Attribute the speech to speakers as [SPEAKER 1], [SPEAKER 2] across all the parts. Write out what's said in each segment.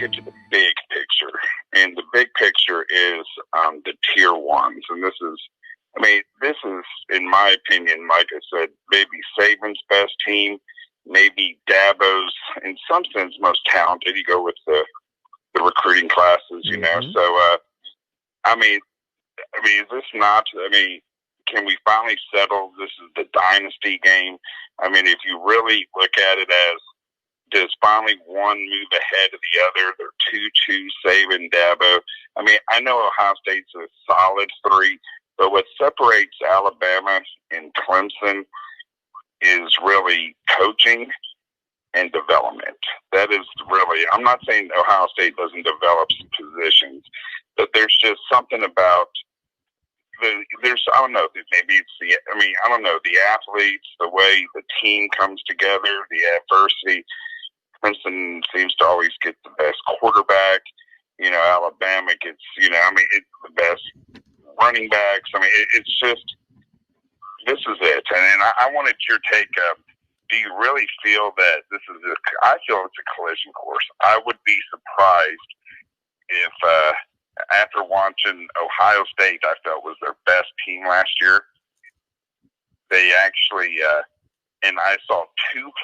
[SPEAKER 1] get to the big picture, and the big picture is the tier ones, and this is, in my opinion, like I said, maybe Saban's best team, maybe Dabo's, in some sense, most talented. You go with the recruiting classes, you know. So, is this not? Can we finally settle? This is the dynasty game. If you really look at it as, does finally one move ahead of the other? They're 2-2, Saban, Dabo. I know Ohio State's a solid 3, but what separates Alabama and Clemson is really coaching and development. That is really, I'm not saying Ohio State doesn't develop some positions, but there's just something about I don't know, maybe it's the athletes, the way the team comes together, the adversity. Clemson seems to always get the best quarterback. Alabama gets, it's the best running backs. It's just, this is it. And I wanted your take. Do you really feel that this is I feel it's a collision course. I would be surprised if, after watching Ohio State, I felt was their best team last year, they actually, and I saw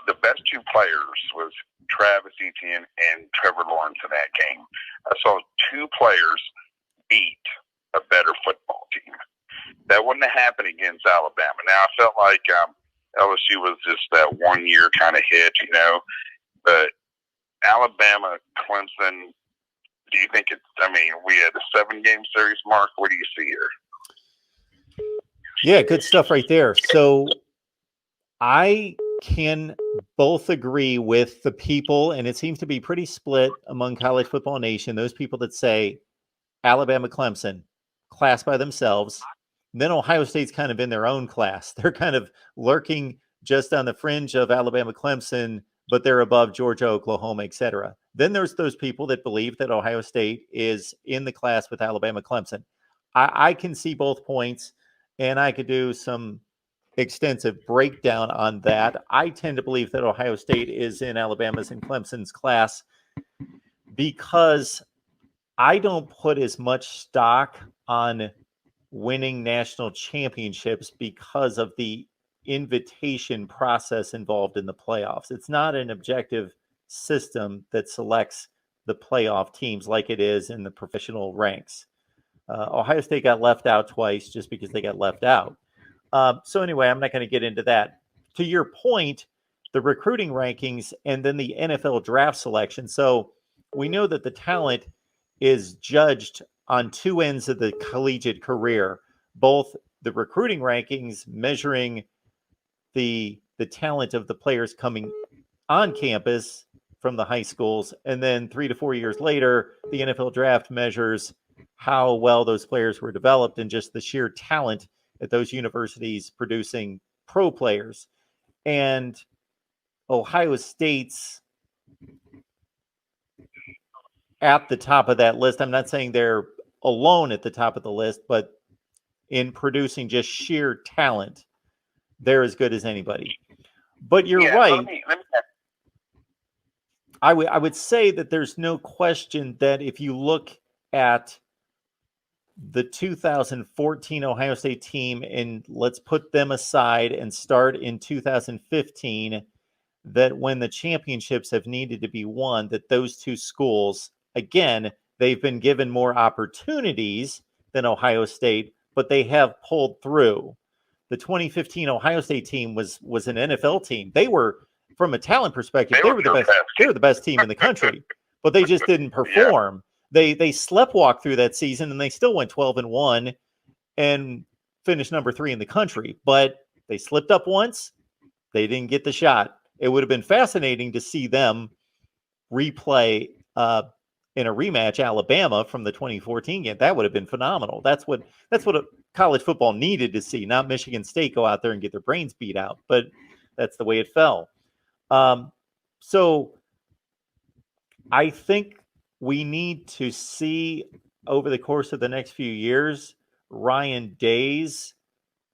[SPEAKER 1] the best 2 players was Travis Etienne and Trevor Lawrence in that game. I saw 2 players beat a better football team. That wouldn't have happened against Alabama. Now, I felt like LSU was just that 1 year kind of hit, but Alabama, Clemson, do you think it's, we had a 7-game series, Mark. What do you see here?
[SPEAKER 2] Yeah, good stuff right there. So I can both agree with the people, and it seems to be pretty split among College Football Nation, those people that say Alabama, Clemson, class by themselves. And then Ohio State's kind of in their own class. They're kind of lurking just on the fringe of Alabama, Clemson, but they're above Georgia, Oklahoma, etc. Then there's those people that believe that Ohio State is in the class with Alabama, Clemson. I can see both points, and I could do some extensive breakdown on that. I tend to believe that Ohio State is in Alabama's and Clemson's class because I don't put as much stock on winning national championships because of the invitation process involved in the playoffs. It's not an objective system that selects the playoff teams like it is in the professional ranks. Ohio State got left out twice just because they got left out. So anyway, I'm not going to get into that. To your point, the recruiting rankings and then the NFL draft selection. So we know that the talent is judged on 2 ends of the collegiate career, both the recruiting rankings measuring the talent of the players coming on campus from the high schools, and then 3 to 4 years later, the NFL draft measures how well those players were developed and just the sheer talent at those universities producing pro players. And Ohio State's at the top of that list. I'm not saying they're alone at the top of the list, but in producing just sheer talent, they're as good as anybody. But you're right.
[SPEAKER 1] Let me
[SPEAKER 2] I would say that there's no question that if you look at the 2014 Ohio State team, and let's put them aside and start in 2015, that when the championships have needed to be won, that those 2 schools, again, they've been given more opportunities than Ohio State, but they have pulled through. The 2015 Ohio State team was an NFL team. They were, from a talent perspective, they were the best. They were the best team in the country, but they just didn't perform. Yeah. They sleptwalked through that season, and they still went 12-1 and finished number 3 in the country. But they slipped up once. They didn't get the shot. It would have been fascinating to see them replay in a rematch Alabama from the 2014 game. That would have been phenomenal. That's what college football needed to see, not Michigan State go out there and get their brains beat out. But that's the way it fell. So I think we need to see over the course of the next few years Ryan Day's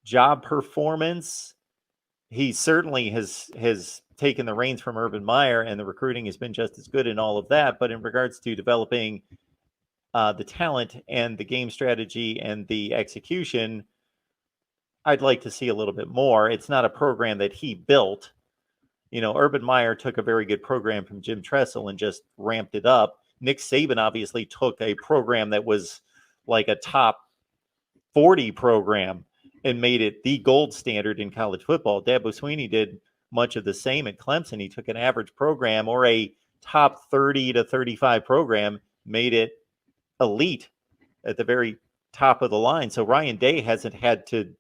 [SPEAKER 2] job performance. He certainly has taken the reins from Urban Meyer, and the recruiting has been just as good in all of that. But in regards to developing the talent and the game strategy and the execution, I'd like to see a little bit more. It's not a program that he built. Urban Meyer took a very good program from Jim Tressel and just ramped it up. Nick Saban obviously took a program that was like a top 40 program and made it the gold standard in college football. Dabo Swinney did much of the same at Clemson. He took an average program or a top 30 to 35 program, made it elite at the very top of the line. So Ryan Day hasn't had to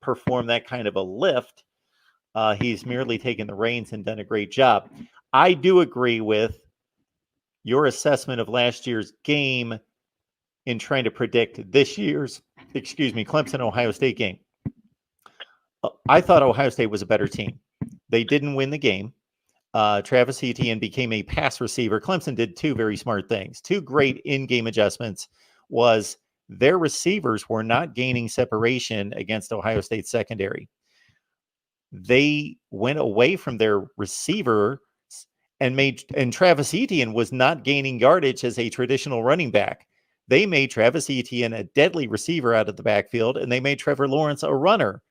[SPEAKER 2] perform that kind of a lift. He's merely taken the reins and done a great job. I do agree with your assessment of last year's game in trying to predict this year's, Clemson-Ohio State game. I thought Ohio State was a better team. They didn't win the game. Travis Etienne became a pass receiver. Clemson did two very smart things. Two great in-game adjustments was their receivers were not gaining separation against Ohio State secondary. They went away from their receiver and Travis Etienne was not gaining yardage as a traditional running back. They made Travis Etienne a deadly receiver out of the backfield, and they made Trevor Lawrence a runner.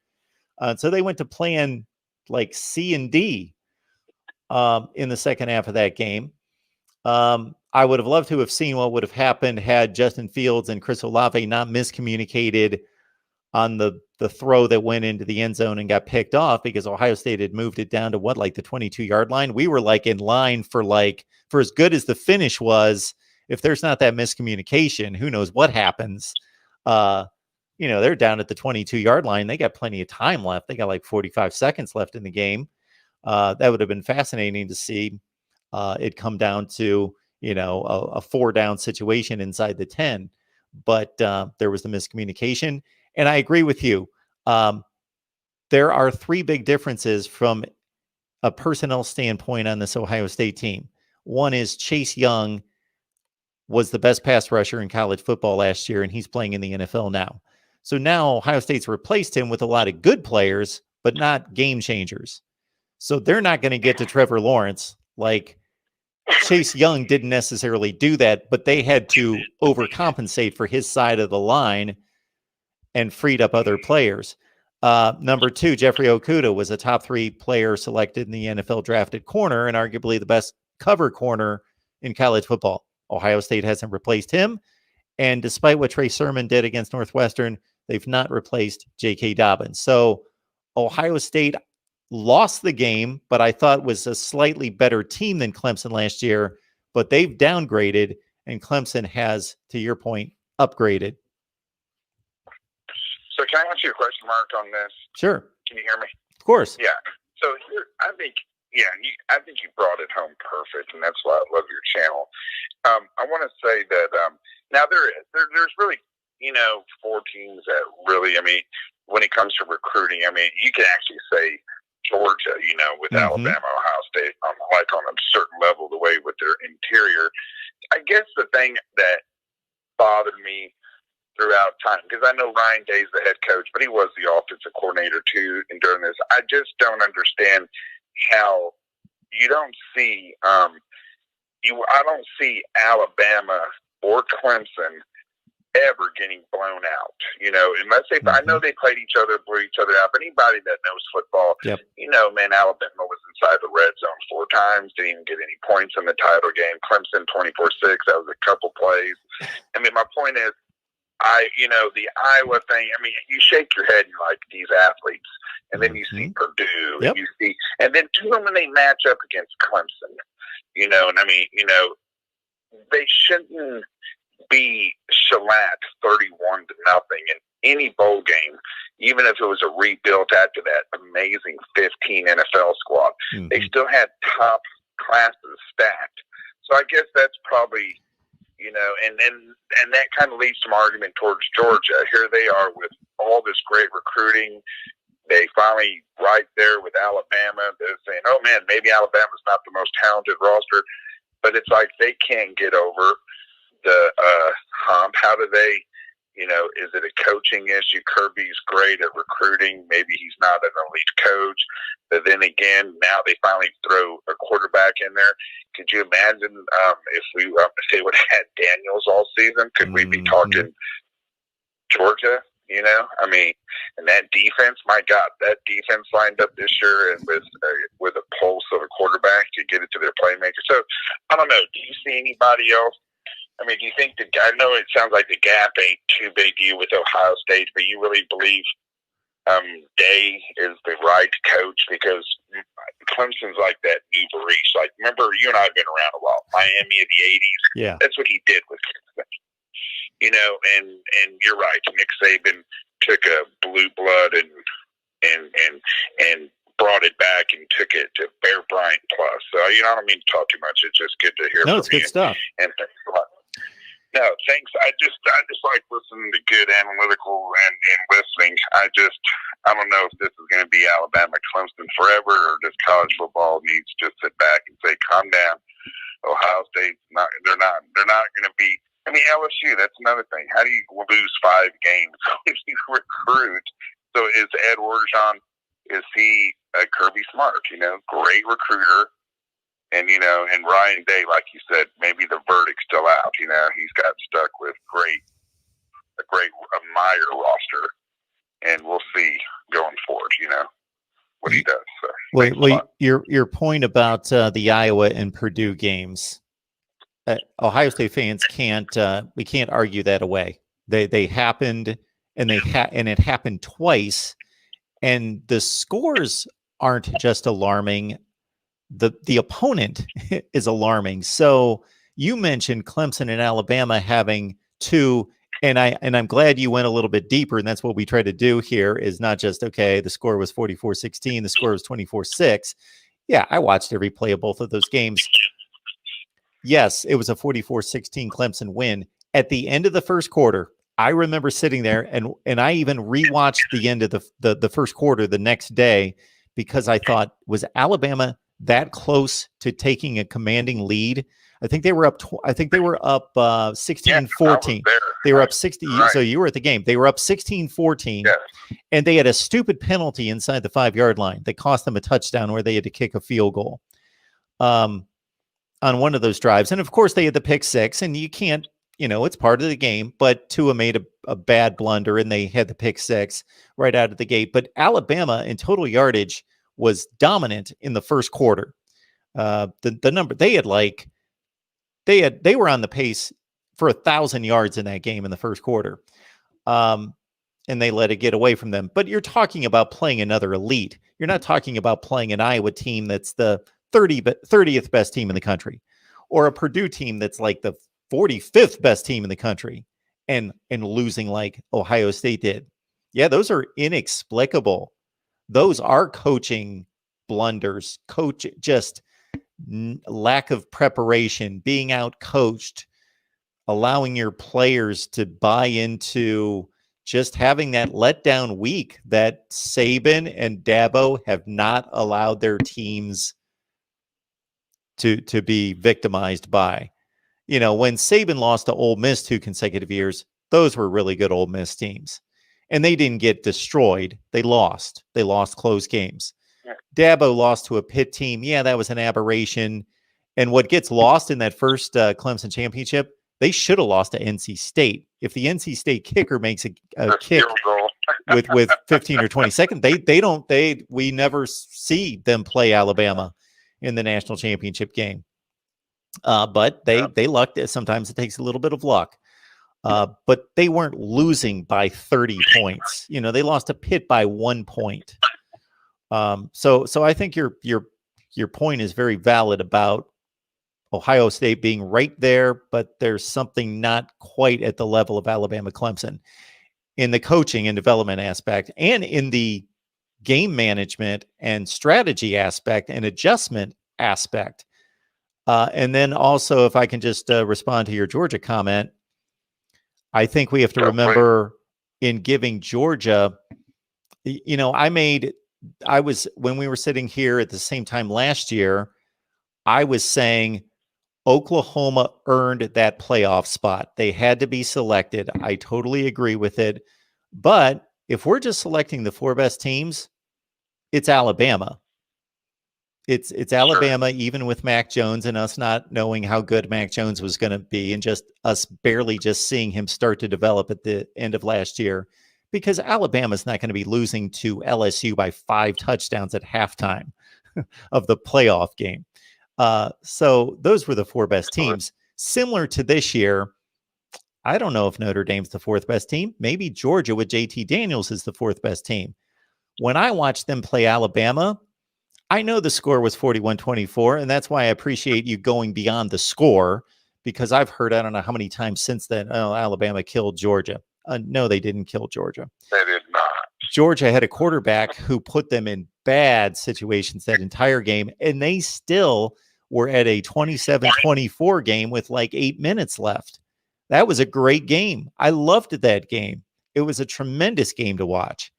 [SPEAKER 2] So they went to plan like C and D in the second half of that game. I would have loved to have seen what would have happened had Justin Fields and Chris Olave not miscommunicated on the throw that went into the end zone and got picked off, because Ohio State had moved it down to the 22-yard line. We were in line for as good as the finish was. If there's not that miscommunication, who knows what happens? They're down at the 22-yard line. They got plenty of time left. They got 45 seconds left in the game. That would have been fascinating to see it come down to, a 4-down situation inside the 10. But there was the miscommunication. And I agree with you. There are three big differences from a personnel standpoint on this Ohio State team. One is Chase Young was the best pass rusher in college football last year, and he's playing in the NFL now. So now Ohio State's replaced him with a lot of good players, but not game changers. So they're not going to get to Trevor Lawrence. Chase Young didn't necessarily do that, but they had to overcompensate for his side of the line and freed up other players. Number two, Jeffrey Okudah was a top 3 player selected in the NFL drafted corner and arguably the best cover corner in college football. Ohio State hasn't replaced him. And despite what Trey Sermon did against Northwestern, they've not replaced J.K. Dobbins. So Ohio State lost the game, but I thought was a slightly better team than Clemson last year. But they've downgraded, and Clemson has, to your point, upgraded.
[SPEAKER 1] So can I ask you a question, Mark, on this?
[SPEAKER 2] Sure.
[SPEAKER 1] Can you hear me?
[SPEAKER 2] Of course.
[SPEAKER 1] Yeah. So here, I think you brought it home perfect, and that's why I love your channel. I want to say that now there's really 4 teams that really, when it comes to recruiting, you can actually say Georgia, with Alabama, Ohio State, on a certain level, the way with their interior. I guess the thing that bothered me throughout time, because I know Ryan Day's the head coach, but he was the offensive coordinator too. And during this, I just don't understand how you don't see I don't see Alabama or Clemson ever getting blown out. Unless I know they played each other, blew each other out. But anybody that knows football, Alabama was inside the red zone 4 times, didn't even get any points in the title game. Clemson 24-6, that was a couple plays. My point is, the Iowa thing, you shake your head and you're like, these athletes. And then you see Purdue, and and then to them when they match up against Clemson, they shouldn't be shellacked 31-0 in any bowl game, even if it was a rebuild after that amazing 15 NFL squad. They still had top classes stacked. So I guess that's probably, and that kind of leads to my argument towards Georgia. Here they are with all this great recruiting. They finally right there with Alabama. They're saying, oh man, maybe Alabama's not the most talented roster, but it's like they can't get over the hump. How do they, Is it a coaching issue? Kirby's great at recruiting. Maybe he's not an elite coach. But then again, now they finally throw a quarterback in there. Could you imagine if they would have had Daniels all season? Could we be talking Georgia? And that defense, my God, that defense lined up this year and with a pulse of a quarterback to get it to their playmaker. So, I don't know. Do you see anybody else? Do you think I know it sounds like the gap ain't too big to you with Ohio State, but you really believe Day is the right coach? Because Clemson's like that new Brees. Like, remember, you and I have been around a while. Miami of the 80s.
[SPEAKER 2] Yeah.
[SPEAKER 1] That's what he did with Clemson. And you're right. Nick Saban took a blue blood and brought it back and took it to Bear Bryant plus. So, I don't mean to talk too much. It's just good to hear from you.
[SPEAKER 2] No, it's good stuff.
[SPEAKER 1] And thanks a lot. No, thanks. I just like listening to good analytical and listening. I don't know if this is going to be Alabama Clemson forever, or does college football needs to sit back and say, calm down. Ohio State's they're not going to be. LSU, that's another thing. How do you lose 5 games when you recruit? So is Ed Orgeron, is he a Kirby Smart? Great recruiter. And, and Ryan Day, like you said, maybe the verdict's still out. He's got stuck with a great Meyer roster. And we'll see going forward, what he does. So,
[SPEAKER 2] well, your point about the Iowa and Purdue games, Ohio State fans can't argue that away. They happened, and it happened twice, and the scores aren't just alarming. The opponent is alarming. So you mentioned Clemson and Alabama having 2, and I'm glad you went a little bit deeper, and that's what we try to do here, is not just, okay, the score was 44-16, the score was 24-6. Yeah, I watched every play of both of those games. Yes, it was a 44-16 Clemson win. At the end of the first quarter, I remember sitting there, and I even rewatched the end of the first quarter the next day, because I thought, was Alabama that close to taking a commanding lead? I think they were up 16-14. They were up 60. Right. So you were at the game. They were up 16-14, and they had a stupid penalty inside the 5-yard line that cost them a touchdown, where they had to kick a field goal on one of those drives. And of course they had the pick 6, and you can't, it's part of the game, but Tua made a bad blunder, and they had the pick 6 right out of the gate. But Alabama in total yardage was dominant in the first quarter. The number they were on the pace for 1,000 yards in that game in the first quarter. And they let it get away from them. But you're talking about playing another elite. You're not talking about playing an Iowa team that's the 30th best team in the country, or a Purdue team that's like the 45th best team in the country, and losing like Ohio State did. Yeah, those are inexplicable. Those are coaching blunders, lack of preparation, being out coached, allowing your players to buy into just having that letdown week that Saban and Dabo have not allowed their teams to be victimized by. When Saban lost to Ole Miss 2 consecutive years, those were really good Ole Miss teams. And they didn't get destroyed. They lost. They lost close games. Dabo lost to a Pitt team. Yeah, that was an aberration. And what gets lost in that first Clemson championship, they should have lost to NC State. If the NC State kicker makes a kick with 15 or 20 seconds, we never see them play Alabama in the national championship game. But they lucked. Sometimes it takes a little bit of luck. But they weren't losing by 30 points. They lost to Pitt by 1 point. So I think your point is very valid about Ohio State being right there, but there's something not quite at the level of Alabama Clemson in the coaching and development aspect, and in the game management and strategy aspect and adjustment aspect. And then also, if I can just respond to your Georgia comment, I think we have to remember in giving Georgia, when we were sitting here at the same time last year, I was saying, Oklahoma earned that playoff spot. They had to be selected. I totally agree with it. But if we're just selecting the 4 best teams, it's Alabama. It's Alabama, even with Mac Jones and us not knowing how good Mac Jones was going to be, and just us barely just seeing him start to develop at the end of last year, because Alabama's not going to be losing to LSU by 5 touchdowns at halftime of the playoff game. So those were the 4 best teams. Similar to this year, I don't know if Notre Dame's the 4th best team. Maybe Georgia with JT Daniels is the 4th best team. When I watched them play Alabama, I know the score was 41-24, and that's why I appreciate you going beyond the score, because I've heard, I don't know how many times since then, oh, Alabama killed Georgia. No, they didn't kill Georgia.
[SPEAKER 1] They did not.
[SPEAKER 2] Georgia had a quarterback who put them in bad situations that entire game, and they still were at a 27-24 game with like 8 minutes left. That was a great game. I loved that game. It was a tremendous game to watch.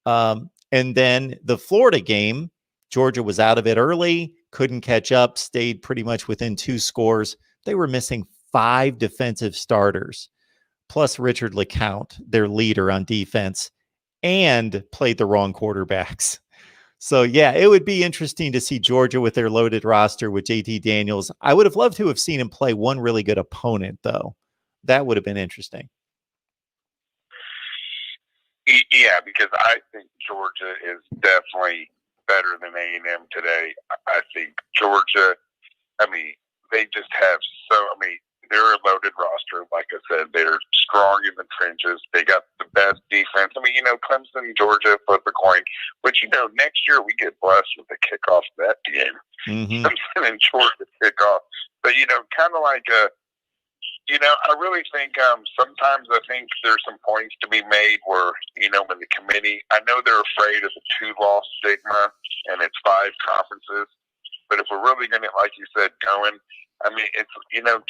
[SPEAKER 2] And then the Florida game, Georgia was out of it early, couldn't catch up, stayed pretty much within 2 scores. They were missing 5 defensive starters, plus Richard LeCounte, their leader on defense, and played the wrong quarterbacks. So, yeah, it would be interesting to see Georgia with their loaded roster with JT Daniels. I would have loved to have seen him play one really good opponent, though. That would have been interesting.
[SPEAKER 1] Yeah, because I think Georgia is definitely better than A&M today. I think Georgia, they just have they're a loaded roster. Like I said, they're strong in the trenches. They got the best defense. Clemson, Georgia, flip a coin. But, next year we get blessed with the kickoff of that game.
[SPEAKER 2] Mm-hmm.
[SPEAKER 1] Clemson and Georgia kickoff. But, kind of like I really think sometimes I think there's some points to be made where, when the committee, I know they're afraid of the 2-loss stigma and it's 5 conferences. But if we're really going to, like you said, it's,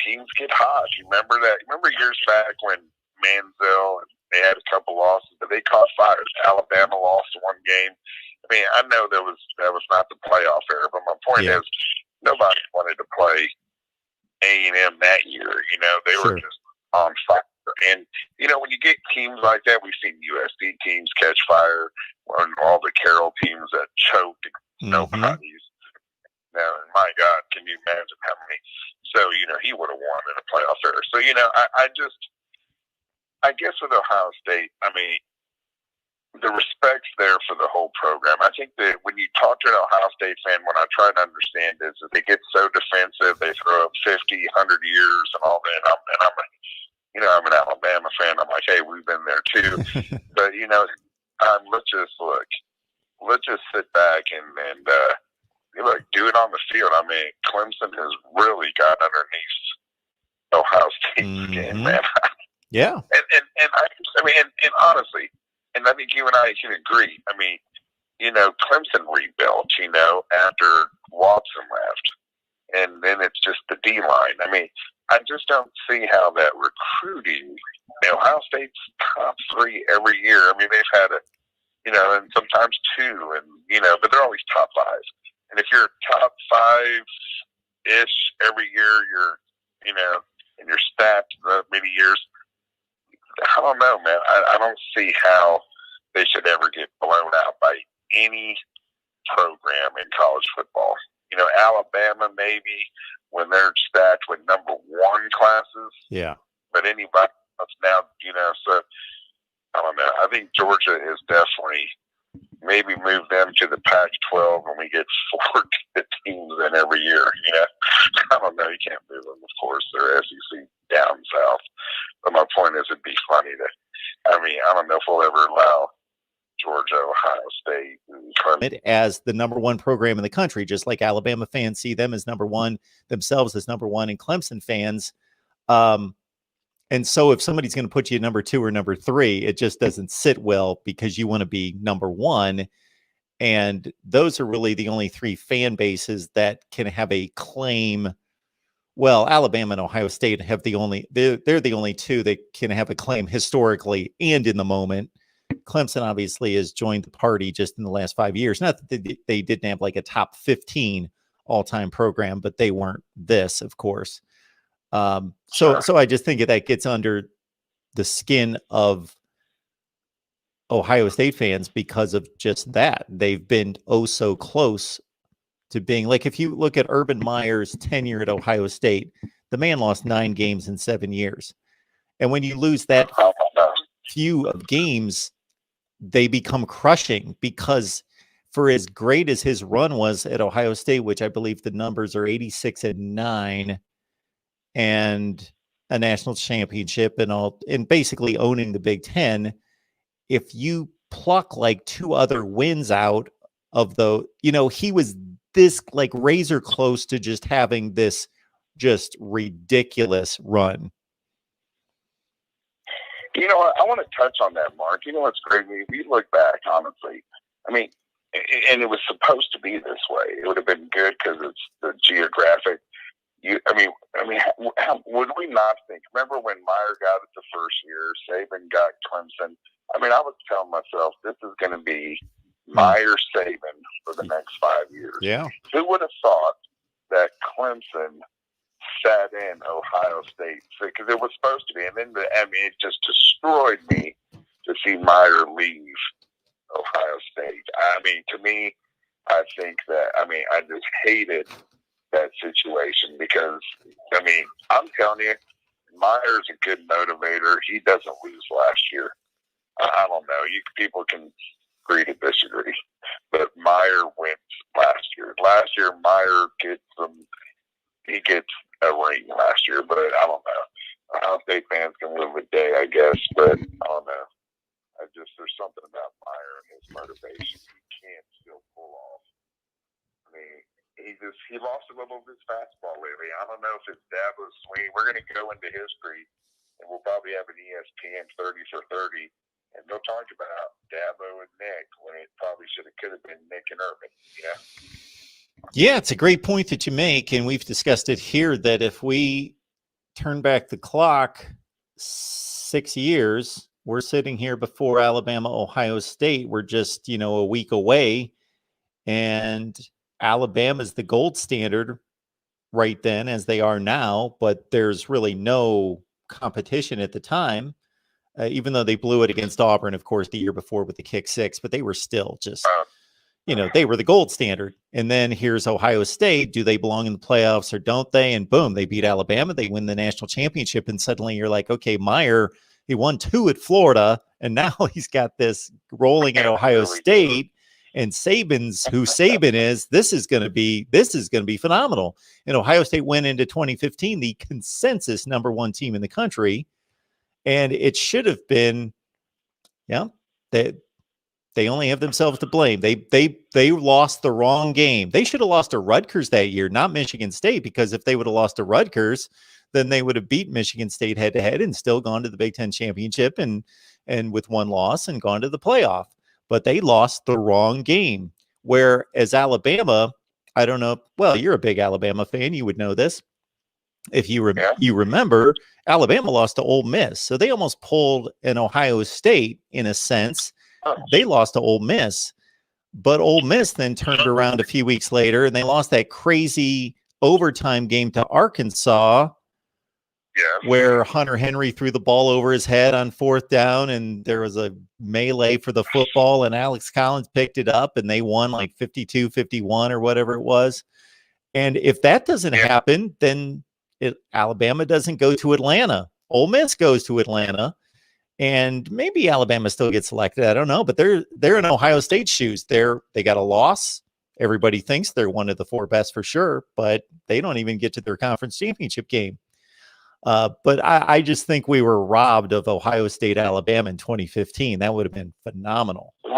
[SPEAKER 1] teams get hot. You remember that? Remember years back when Manziel, they had a couple losses, but they caught fire. Alabama lost 1 game. I know that was not the playoff era, but my point is nobody wanted to play A&M that year. They were just on fire. And, when you get teams like that, we've seen USC teams catch fire, and all the Carroll teams that choked nobodies. Now, my God, can you imagine how many? So, he would have won in a playoff era. So, I guess with Ohio State, the respect's there for the whole program. I think that when you talk to an Ohio State fan, what I try to understand is that they get so defensive, they throw up 50, 100 years and all that. I'm an Alabama fan. I'm like, hey, we've been there too. But, let's just sit back and do it on the field. Clemson has really got underneath Ohio State's game, man.
[SPEAKER 2] Yeah.
[SPEAKER 1] And honestly, and I think you and I can agree. Clemson rebuilt, after Watson left. And then it's just the D-line. I just don't see how that recruiting, Ohio State's top 3 every year. They've had and sometimes 2, and, but they're always top 5. And if you're top 5-ish every year, and you're stacked many years, I don't know, man. I don't see how they should ever get blown out by any program in college football. Alabama maybe when they're stacked with number 1 classes.
[SPEAKER 2] Yeah.
[SPEAKER 1] But anybody else now, so I don't know. I think Georgia is definitely maybe move them to the Pac-12 when we get 4 teams in every year. I don't know. You can't move them, of course. They're SEC down south. But my point is, it'd be funny to. I don't know if we'll ever allow Georgia, Ohio State, and Clemson
[SPEAKER 2] as the number 1 program in the country, just like Alabama fans see them as number 1, themselves as number 1, and Clemson fans. And so if somebody's going to put you at number 2 or number 3, it just doesn't sit well because you want to be number 1. And those are really the only 3 fan bases that can have a claim. Well, Alabama and Ohio State have they're the only 2 that can have a claim historically and in the moment. Clemson obviously has joined the party just in the last 5 years. Not that they didn't have like a top 15 all-time program, but they weren't this, of course. So I just think that gets under the skin of Ohio State fans because of just that. They've been so close to being like, if you look at Urban Meyer's tenure at Ohio State, the man lost 9 games in 7 years. And when you lose that few of games, they become crushing, because for as great as his run was at Ohio State, which I believe the numbers are 86-9 and a national championship and basically owning the Big Ten, if you pluck like 2 other wins out of he was this like razor close to just having this just ridiculous run.
[SPEAKER 1] You know what? I want to touch on that, Mark. You know what's great? If you look back, honestly, I mean, and it was supposed to be this way. It would have been good because it's the geographic. Would we not think? Remember when Meyer got it the first year, Saban got Clemson? I mean, I was telling myself, this is going to be Meyer Saban for the next 5 years.
[SPEAKER 2] Yeah.
[SPEAKER 1] Who would have thought that Clemson sat in Ohio State? Because it was supposed to be. And then, it just destroyed me to see Meyer leave Ohio State. I mean, to me, I think that, I just hated that situation because, I'm telling you, Meyer's a good motivator. He doesn't lose last year. I don't know. People can agree to disagree, but Meyer wins last year. Last year, Meyer gets a ring last year, but I don't know. Ohio State fans can live a day, I guess, but I don't know. There's something about Meyer and his motivation he can't still pull off. He lost a little of his fastball lately. I don't know if it's Dabo's swing. We're going to go into history, and we'll probably have an ESPN 30 for 30, and they'll talk about Dabo and Nick when it probably could have been Nick and Urban.
[SPEAKER 2] Yeah, it's a great point that you make, and we've discussed it here that if we turn back the clock 6 years, we're sitting here before Alabama, Ohio State. We're just, a week away, and Alabama's the gold standard right then, as they are now, but there's really no competition at the time, even though they blew it against Auburn, of course, the year before with the kick 6, but they were still just, they were the gold standard. And then here's Ohio State. Do they belong in the playoffs or don't they? And boom, they beat Alabama. They win the national championship. And suddenly you're like, okay, Meyer, he won 2 at Florida, and now he's got this rolling at Ohio State. And who Saban is, this is going to be phenomenal. And Ohio State went into 2015 the consensus number 1 team in the country, and it should have been, they only have themselves to blame. They lost the wrong game. They should have lost to Rutgers that year, not Michigan State, because if they would have lost to Rutgers, then they would have beat Michigan State head to head and still gone to the Big Ten championship and with 1 loss and gone to the playoff. But they lost the wrong game. Whereas Alabama, I don't know. Well, you're a big Alabama fan. You would know this. If you remember, Alabama lost to Ole Miss. So they almost pulled an Ohio State in a sense. They lost to Ole Miss. But Ole Miss then turned around a few weeks later, and they lost that crazy overtime game to Arkansas, where Hunter Henry threw the ball over his head on 4th down, and there was a melee for the football, and Alex Collins picked it up, and they won like 52-51 or whatever it was. And if that doesn't happen, then Alabama doesn't go to Atlanta. Ole Miss goes to Atlanta, and maybe Alabama still gets selected. I don't know, but they're in Ohio State's shoes. They got a loss. Everybody thinks they're one of the 4 best for sure, but they don't even get to their conference championship game. But I just think we were robbed of Ohio State, Alabama in 2015. That would have been phenomenal.
[SPEAKER 1] And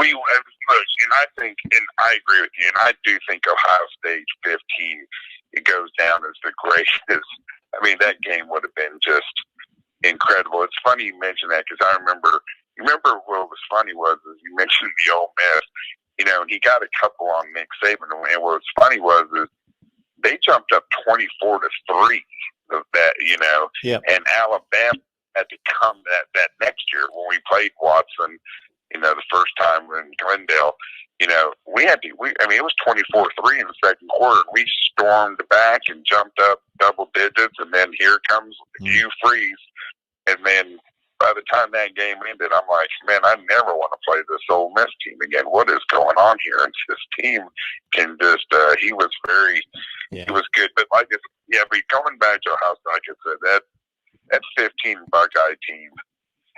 [SPEAKER 1] I think, and I agree with you, and I do think Ohio State 15, it goes down as the greatest. That game would have been just incredible. It's funny you mention that because I remember what was funny was you mentioned the Ole Miss, and he got a couple on Nick Saban, and what was funny was they jumped up 24-3 of that, and Alabama had to come that next year when we played Watson, the first time in Glendale, I mean, it was 24-3 in the second quarter. We stormed back and jumped up double digits, and then here comes Hugh Freeze. And then by the time that game ended, I'm like, man, I never want to play this Ole Miss team again. What is going on here? And this team can just, he was good. But but going back to Ohio State, like I said, that 15 Buckeye team,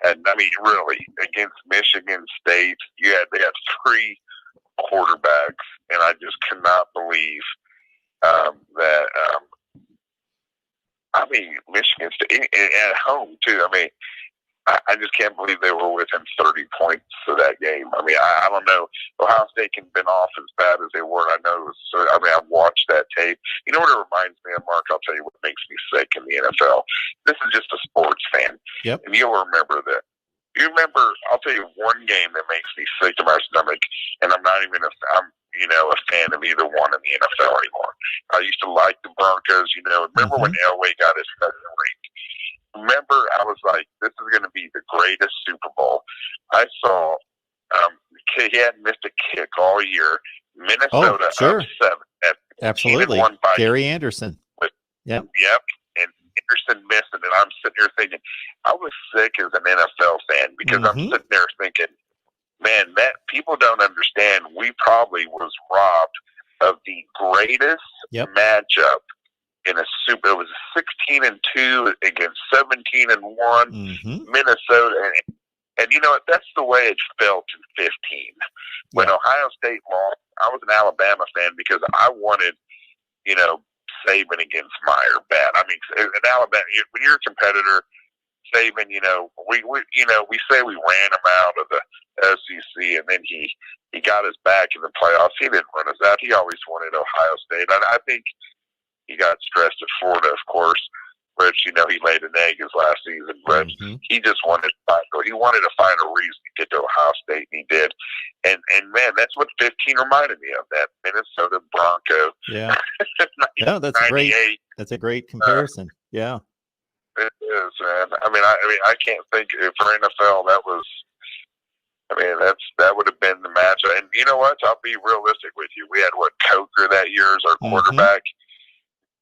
[SPEAKER 1] and I mean, really, against Michigan State, they had 3 quarterbacks, and I just cannot believe that. I mean, Michigan State at home too. I mean, I just can't believe they were within 30 points of that game. I mean, I don't know. Ohio State can have been off as bad as they were. I know. I've watched that tape. You know what it reminds me of, Mark? I'll tell you what makes me sick in the NFL. This is just a sports fan, and you'll remember that. You remember? I'll tell you one game that makes me sick to my stomach, and I'm not even a fan of either one in the NFL anymore. I used to like the Broncos. Remember when Elway got his second ring? Remember, I was like, this is going to be the greatest Super Bowl. I saw he hadn't missed a kick all year. Minnesota up 7.
[SPEAKER 2] Absolutely. Gary Anderson.
[SPEAKER 1] Yep. And Anderson missed it. And I'm sitting here thinking, I was sick as an NFL fan because I'm sitting there thinking, man, that people don't understand. We probably was robbed of the greatest matchup in a Super. It was 16-2 against 17-1 Minnesota, and you know what? That's the way it felt in 15 when Ohio State lost. I was an Alabama fan because I wanted, Saban against Meyer bad. I mean, in Alabama, when you're a competitor, Saban, we say we ran him out of the SEC, and then he got us back in the playoffs. He didn't run us out. He always wanted Ohio State. And I think he got stressed at Florida, of course, which, he laid an egg his last season. But he just wanted to find a reason to get to Ohio State, and he did. And man, that's what 15 reminded me of, that Minnesota Bronco.
[SPEAKER 2] Yeah. Yeah, that's a great comparison. Yeah.
[SPEAKER 1] It is, man. I mean, I can't think for NFL that would have been the match. And you know what? I'll be realistic with you. We had Coker that year as our quarterback.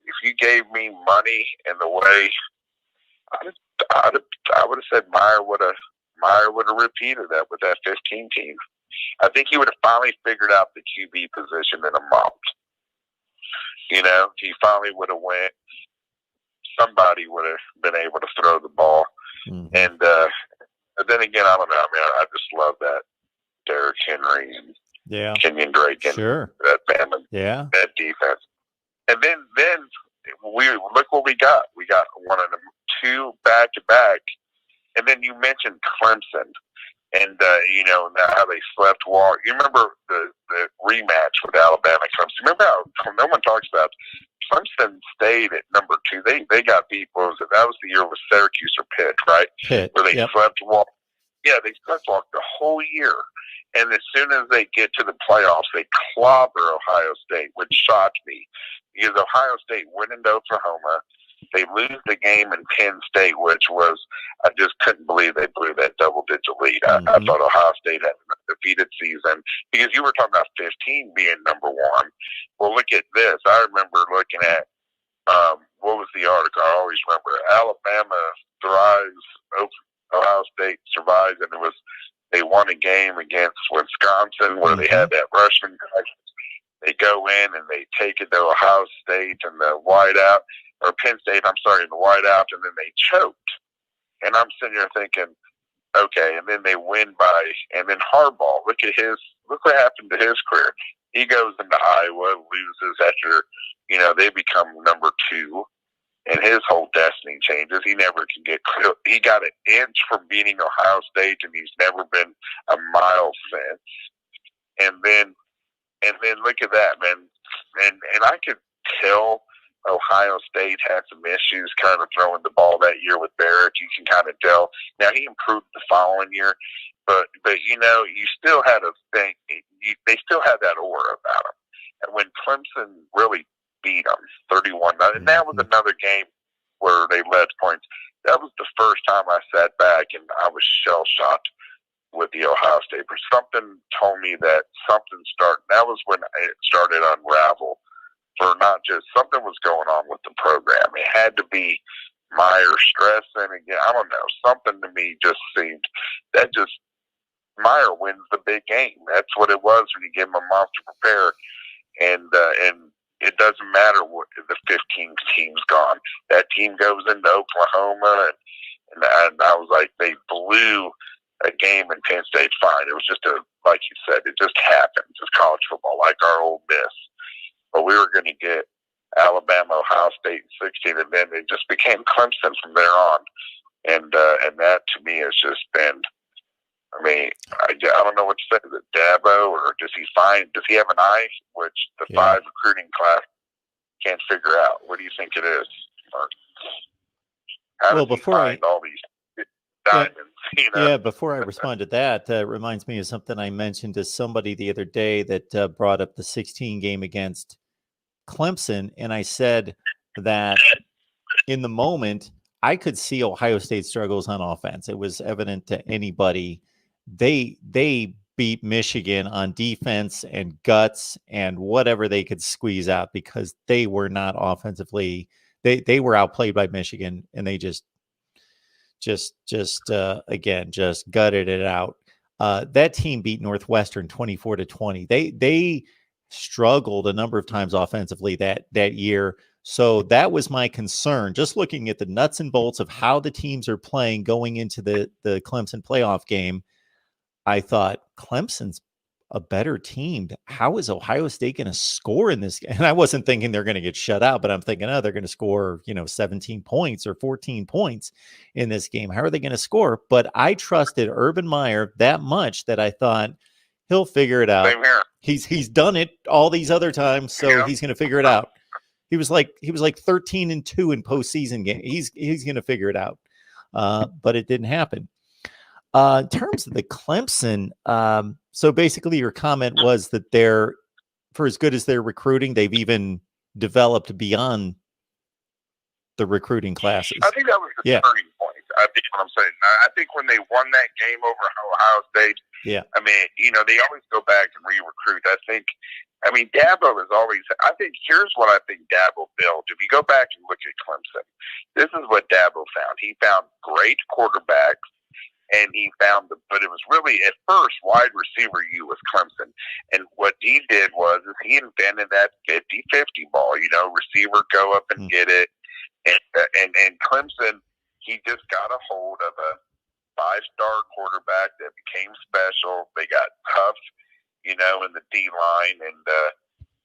[SPEAKER 1] If you gave me money in the way, I would have said Meyer would have repeated that with that 15 team. I think he would have finally figured out the QB position in a month. He finally would have went. Somebody would have been able to throw the ball. And then again, I don't know. I mean, I just love that Derrick Henry and Kenyon Drake and that family, that defense. And then we look what we got. We got one of them, 2 back-to-back. And then you mentioned Clemson. And, now how they slept walk. You remember the rematch with Alabama Clemson. Remember how no one talks about Clemson stayed at number 2. They got beat. That was the year with Syracuse or Pitt, right? Where they slept walk. Yeah, they slept walk the whole year. And as soon as they get to the playoffs, they clobber Ohio State, which shocked me. Because Ohio State went into Oklahoma. They lose the game in Penn State, which was, I just couldn't believe they blew that double-digit lead. I thought Ohio State had an undefeated season because you were talking about 15 being number 1. Well, look at this. I remember looking at, what was the article? I always remember. Alabama thrives, Ohio State survives, and they won a game against Wisconsin where they had that Rushman guy. They go in and they take it to Ohio State and the whiteout, or Penn State, I'm sorry, in the whiteout, and then they choked. And I'm sitting there thinking, okay, and then they win and then Harbaugh, look what happened to his career. He goes into Iowa, loses after, they become number 2, and his whole destiny changes. He never can get, he got an inch from beating Ohio State, and he's never been a mile since. And then look at that, man. And I could tell Ohio State had some issues kind of throwing the ball that year with Barrett. You can kind of tell. Now, he improved the following year, but you still had a thing. They still had that aura about them. And when Clemson really beat them 31, and that was another game where they led points. That was the first time I sat back and I was shell-shocked with the Ohio State, but something told me that something started. That was when it started to unravel. For not just something was going on with the program. It had to be Meyer stressing again. I don't know. Something to me just seemed that just Meyer wins the big game. That's what it was when you give him a month to prepare, and it doesn't matter what the 15th team's gone. That team goes into Oklahoma, and I was like, they blew a game in Penn State. Fine, it was just like you said, it just happened. Just college football, like our Ole Miss. But we were going to get Alabama, Ohio State in 16, and then it just became Clemson from there on. And that to me has just been. I mean, I don't know what to say. Is it Dabo, or does he have an eye, which the 5 recruiting class can't figure out? What do you think it is, Mark? How does he find all these diamonds?
[SPEAKER 2] Yeah, before I respond to that, reminds me of something I mentioned to somebody the other day that brought up the 16 game against Clemson, and I said that in the moment I could see Ohio State struggles on offense. It was evident to anybody. They beat Michigan on defense and guts and whatever they could squeeze out, because they were not offensively. They were outplayed by Michigan, and they just again just gutted it out. That team beat Northwestern 24-20. They struggled a number of times offensively that year. So that was my concern. Just looking at the nuts and bolts of how the teams are playing going into the Clemson playoff game, I thought Clemson's a better team. How is Ohio State going to score in this game? And I wasn't thinking they're going to get shut out, but I'm thinking, oh, they're going to score, 17 points or 14 points in this game. How are they going to score? But I trusted Urban Meyer that much that I thought he'll figure it out.
[SPEAKER 1] Same here.
[SPEAKER 2] He's done it all these other times, so he's going to figure it out. He was like 13-2 in postseason game. He's going to figure it out. But it didn't happen. In terms of the Clemson, so basically your comment was that they're, for as good as they're recruiting, they've even developed beyond the recruiting classes.
[SPEAKER 1] I think that was the turning point. I think what I'm saying. I think when they won that game over Ohio State, I mean, they always go back and re-recruit. I mean, Dabo is always, I think, here's what I think Dabo built. If you go back and look at Clemson, this is what Dabo found. He found great quarterbacks. And he found but it was really at first wide receiver U was Clemson. And what he did was he invented that 50-50 ball, receiver go up and get it. And Clemson, he just got a hold of a 5-star quarterback that became special. They got tough, in the D line.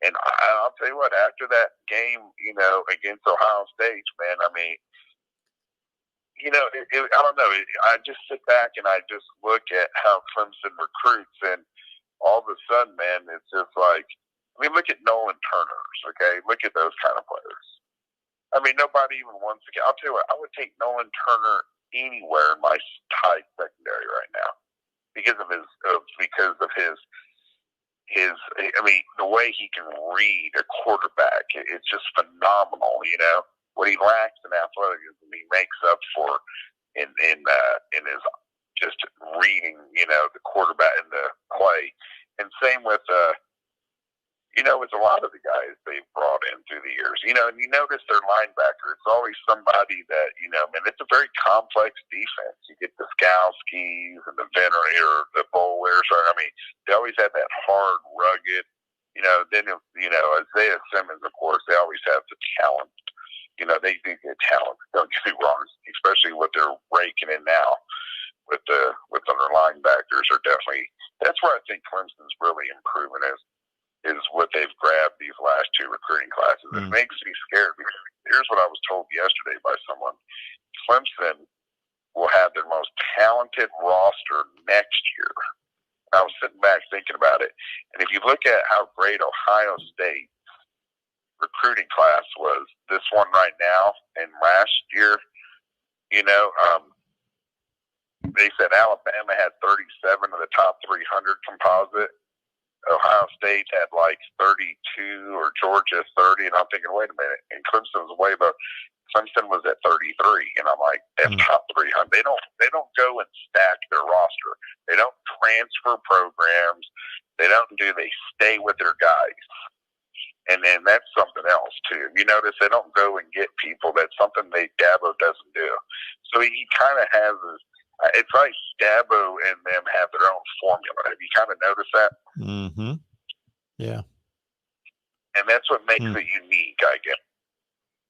[SPEAKER 1] And I'll tell you what, after that game, against Ohio State, man, I mean, I don't know. I just sit back and I just look at how Clemson recruits, and all of a sudden, man, it's just like, look at Nolan Turner's, okay? Look at those kind of players. I mean, nobody even wants to get. I'll tell you what, I would take Nolan Turner anywhere in my tight secondary right now because of his. I mean, the way he can read a quarterback, it's just phenomenal. What he lacks in athleticism, he makes up for in his just reading, the quarterback and the play. And same with, with a lot of the guys they've brought in through the years. And you notice their linebacker, it's always somebody that, it's a very complex defense. You get the Skowskis and the the Bowlers. I mean, they always have that hard, rugged, then, Isaiah Simmons, of course, they always have the talent. They do get talent. Don't get me wrong, especially what they're raking in now with their linebackers are definitely. That's where I think Clemson's really improving is what they've grabbed these last 2 recruiting classes. It makes me scared because here's what I was told yesterday by someone: Clemson will have their most talented roster next year. And I was sitting back thinking about it, and if you look at how great Ohio State recruiting class was, this one right now and last year, they said Alabama had 37 of the top 300 composite. Ohio State had like 32 or Georgia 30, and I'm thinking, wait a minute, and Clemson was way above. Clemson was at 33, and I'm like, that's top 300. They don't go and stack their roster. They don't transfer programs. They stay with their guys. And then that's something else too. You notice they don't go and get people. That's something Dabo doesn't do. So he kind of has this. It's like Dabo and them have their own formula. Have you kind of noticed that?
[SPEAKER 2] Mm-hmm. Yeah.
[SPEAKER 1] And that's what makes it unique, I guess.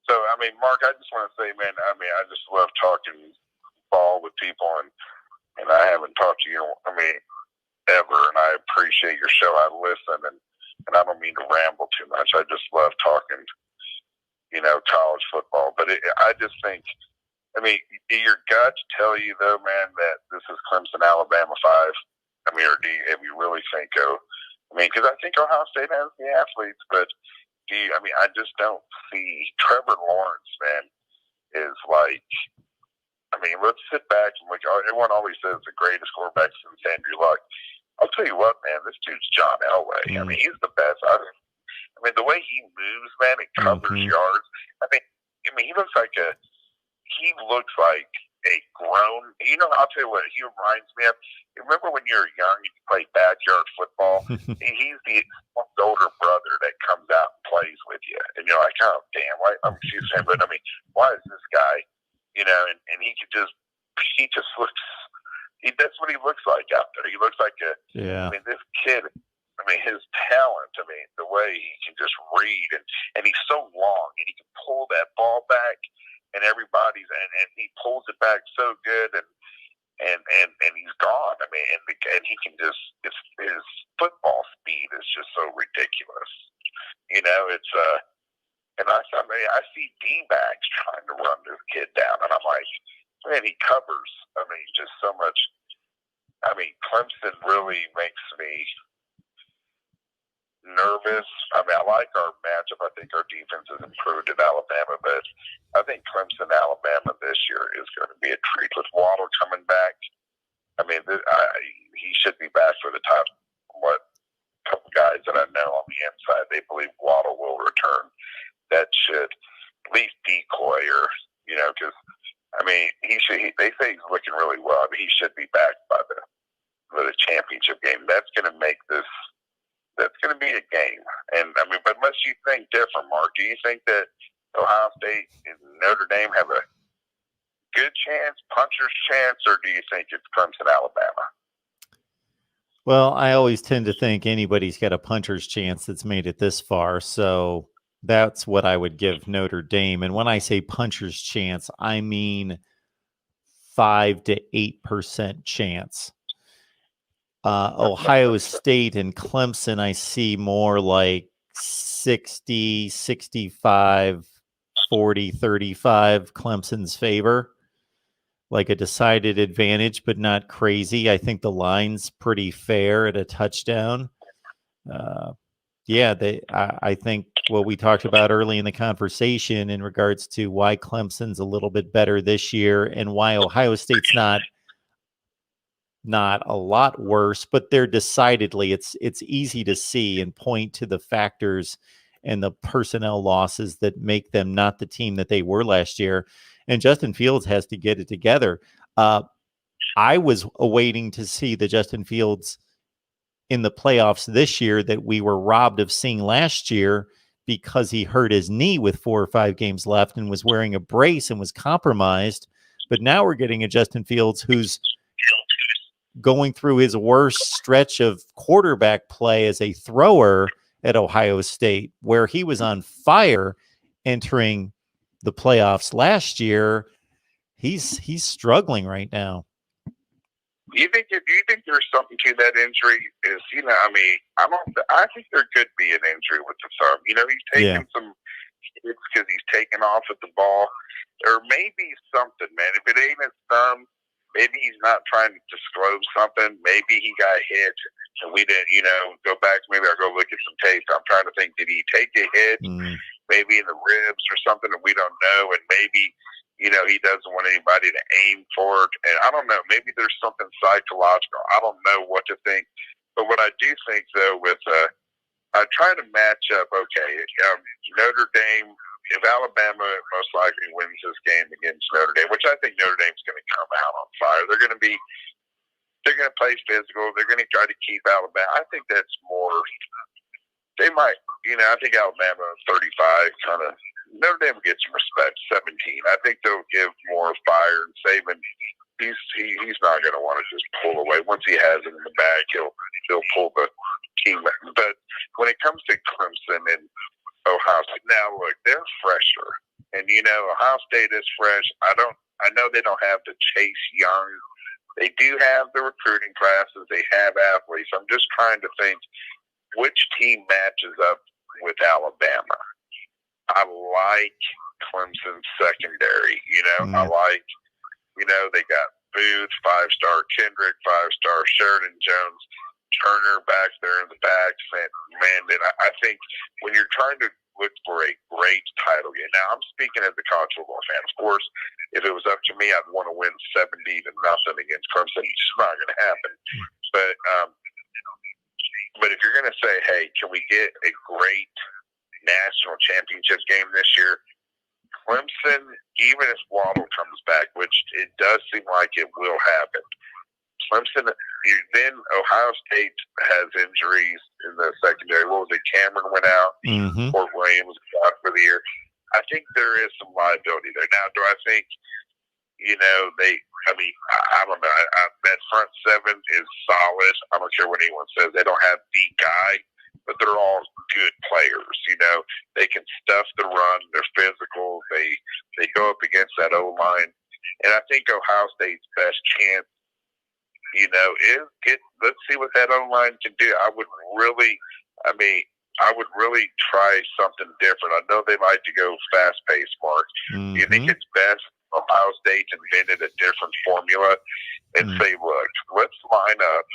[SPEAKER 1] So, I mean, Mark, I just want to say, man, I mean, I just love talking ball with people, and I haven't talked to you, I mean, ever, and I appreciate your show. I listen, and I don't mean to ramble too much. I just love talking, college football. But I just think, I mean, your guts tell you, though, man, that this is Clemson, Alabama 5. I mean, or if you really think, because I think Ohio State has the athletes, but I just don't see Trevor Lawrence, man, is like, I mean, let's sit back and look. Everyone always says the greatest quarterback since Andrew Luck. I'll tell you what, man, this dude's John Elway. I mean, he's the best. I mean, the way he moves, man, it covers yards. I mean, he looks like a grown. I'll tell you what he reminds me of. Remember when you were young, you could play backyard football? He's the older brother that comes out and plays with you, and you're like, oh damn, why? Excuse me, but I mean, why is this guy? And he just looks. That's what he looks like out there. He looks like I mean, this kid. I mean, his talent. I mean, the way he can just read, and he's so long, and he can pull that ball back, and and he pulls it back so good, and he's gone. I mean, and he can just his football speed is just so ridiculous. It's and I see D-backs trying to run this kid down, and I'm like, man, he covers. I mean, just so much. I mean, Clemson really makes me nervous. I mean, I like our matchup. I think our defense has improved at Alabama, but I think Clemson, Alabama this year is going to be a treat with Waddle coming back. I mean, he should be back for the top. What couple guys that I know on the inside, they believe Waddle will return. That should at least decoy or because I mean they say he's looking really well. I mean, he should be back by the championship game. That's going to make this. That's going to be a game. And I mean, but unless you think different, Mark, do you think that Ohio State and Notre Dame have a good chance, puncher's chance, or do you think it's Clemson, Alabama?
[SPEAKER 2] Well, I always tend to think anybody's got a puncher's chance that's made it this far. So that's what I would give Notre Dame. And when I say puncher's chance, I mean 5 to 8% chance. Ohio State and Clemson, I see more like 60, 65, 40, 35 Clemson's favor. Like a decided advantage, but not crazy. I think the line's pretty fair at a touchdown. I think what we talked about early in the conversation in regards to why Clemson's a little bit better this year and why Ohio State's not a lot worse, but they're decidedly, it's easy to see and point to the factors and the personnel losses that make them not the team that they were last year. And Justin Fields has to get it together. I was awaiting to see the Justin Fields in the playoffs this year that we were robbed of seeing last year because he hurt his knee with 4 or 5 games left and was wearing a brace and was compromised. But now we're getting a Justin Fields who's going through his worst stretch of quarterback play as a thrower at Ohio State, where he was on fire entering the playoffs last year. He's struggling right now.
[SPEAKER 1] Do you think there's something to that injury? Is I mean, I think there could be an injury with the thumb. He's taking some hits because he's taking off at the ball, or maybe something, man. If it ain't his thumb, maybe he's not trying to disclose something. Maybe he got hit and we didn't, go back. Maybe I'll go look at some tape. I'm trying to think, did he take a hit? Maybe in the ribs or something that we don't know, and maybe he doesn't want anybody to aim for it. And I don't know, maybe there's something psychological. I don't know what to think. But what I do think, though, with I try to match up. Okay, Notre Dame. If Alabama most likely wins this game against Notre Dame, which I think Notre Dame's going to come out on fire, they're going to play physical. They're going to try to keep Alabama. I think that's more. They might, I think Alabama 35 kind of. Notre Dame will get some respect. 17. I think they'll give more fire and Saban. He's not going to want to just pull away. Once he has it in the bag, he'll pull the team. But when it comes to Clemson and Ohio State, now look, they're fresher, and Ohio State is fresh. I know they don't have the Chase Young. They do have the recruiting classes. They have athletes. I'm just trying to think which team matches up with Alabama. I like Clemson's secondary. I like. They got Booth, 5-star Kendrick, 5-star Sheridan Jones, Turner back there in the back. Man, and I think when you're trying to look for a great title game, now I'm speaking as a college football fan. Of course, if it was up to me, I'd want to win 70-0 against Clemson. It's just not going to happen. But if you're going to say, hey, can we get a great national championship game this year? Clemson, even if Waddle comes back, which it does seem like it will happen, Clemson, then Ohio State has injuries in the secondary. What was it? Cameron went out.
[SPEAKER 2] Mm-hmm.
[SPEAKER 1] Fort Williams was out for the year. I think there is some liability there. Now, do I think, I don't know. That front seven is solid. I don't care what anyone says. They don't have the guy, but they're all good players. They can stuff the run. They're physical. They go up against that O-line. And I think Ohio State's best chance, is let's see what that O-line can do. I would really try something different. I know they like to go fast-paced, Mark.
[SPEAKER 2] Mm-hmm.
[SPEAKER 1] Do you think it's best Ohio State invented a different formula and say, look, let's line up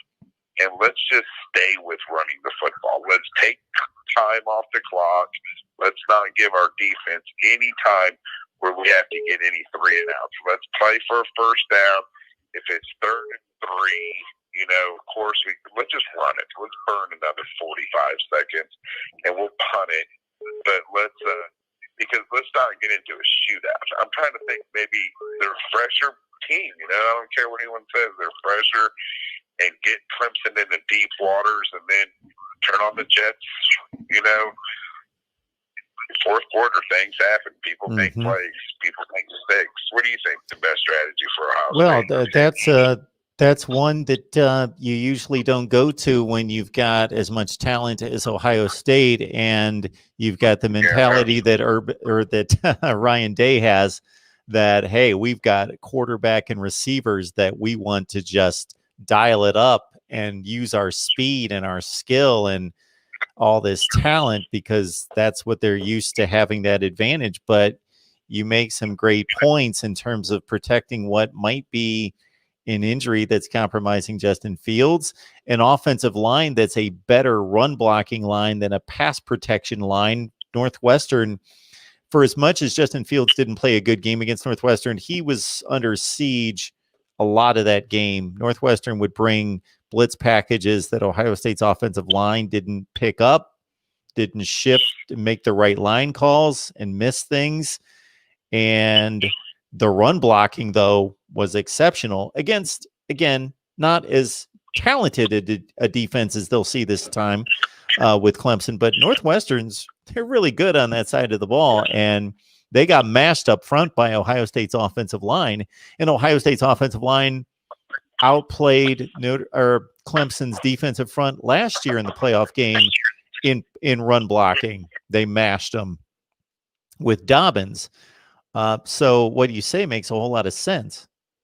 [SPEAKER 1] and let's just stay with running the football. Let's take time off the clock. Let's not give our defense any time where we have to get any 3 and outs. Let's play for a first down. If it's 3rd and 3, of course, let's just run it. Let's burn another 45 seconds, and we'll punt it. But because let's not get into a shootout. I'm trying to think maybe they're a fresher team. I don't care what anyone says. They're fresher, and get Clemson into deep waters, and then turn on the Jets. Fourth quarter, things happen. People make plays. People make mistakes. What do you think the best strategy for Ohio State?
[SPEAKER 2] Well, that's one that you usually don't go to when you've got as much talent as Ohio State, and you've got the mentality that Ryan Day has. That hey, we've got a quarterback and receivers that we want to just dial it up and use our speed and our skill and all this talent because that's what they're used to, having that advantage. But you make some great points in terms of protecting what might be an injury that's compromising Justin Fields, an offensive line that's a better run blocking line than a pass protection line. Northwestern, for as much as Justin Fields didn't play a good game against Northwestern, he was under siege a lot of that game. Northwestern would bring blitz packages that Ohio State's offensive line didn't pick up, didn't shift and make the right line calls, and miss things. And the run blocking, though, was exceptional against, again, not as talented a defense as they'll see this time with Clemson. But Northwestern's, they're really good on that side of the ball. And they got mashed up front by Ohio State's offensive line. And Ohio State's offensive line outplayed Clemson's defensive front last year in the playoff game in run blocking. They mashed them with Dobbins. So what you say makes a whole lot of sense.